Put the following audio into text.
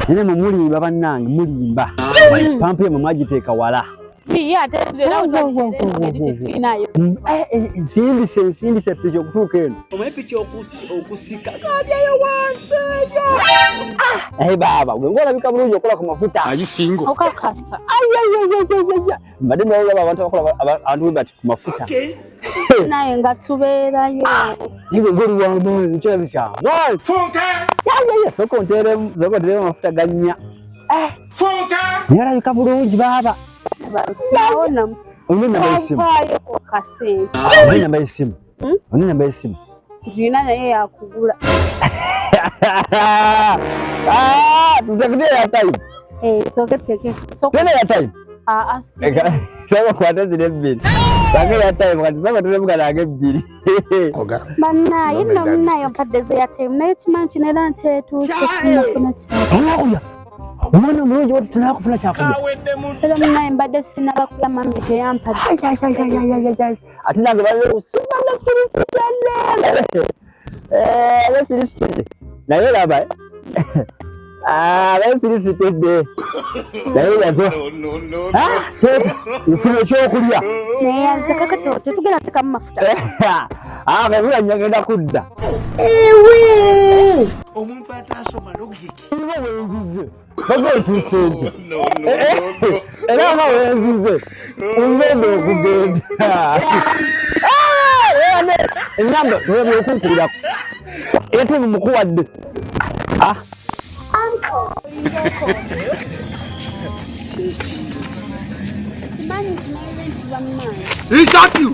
Nene mulimba bannange mulimba. Pampu yemwe mwagiteeka wala. Nsimbise piki okutuuka eno. Omanyi piki okusika kadyayo wansi eyo. Baba gwe ng'olabika bulungi okola ku mafuta. Ayisingo. Okakasa. Mbadde nalaba abantu bakola abantu bati ku mafuta. Naye nga tubeerayo. Niwe ng'oli w'amaanyi kirazi kyawe. Sooka onteeremu amafuta gannya. Naye olabika bulungi baba. Olina namba y'essimu? Olina namba y'essimu? Nzina naye yakugula. Tutekete airtime? Toketeke. Tena airtime? Saba kwata zile ebbiri. Bange airtime kati saba tulemuka nange ebbiri. Bannaye nno munayo mpadde ze airtime naye kimanyi kino era nteetuuse sinafuna kyakula. Onakulya? Omwana omulungi wati tunakufuna kyakulya. Era munaye mbadde sinaba kulya mami teyampadde. Ate nange balekusimba Abasirisitedde. Naye laba abasirisitedde. Naye yazo. Nfuna ekyokulya. Naye yanze kakati tetugenda tekamu mafuta. Kabula nyagenda kudda. Omuntu atasoma logiki. Wenzize. Bagetuuse nti. Era nga wenzize. Ungenda okugenda. Enyamba byokunkulirako. Ate mumukuwadde. Kimanyi nti naye nti bammanyi. Is that you?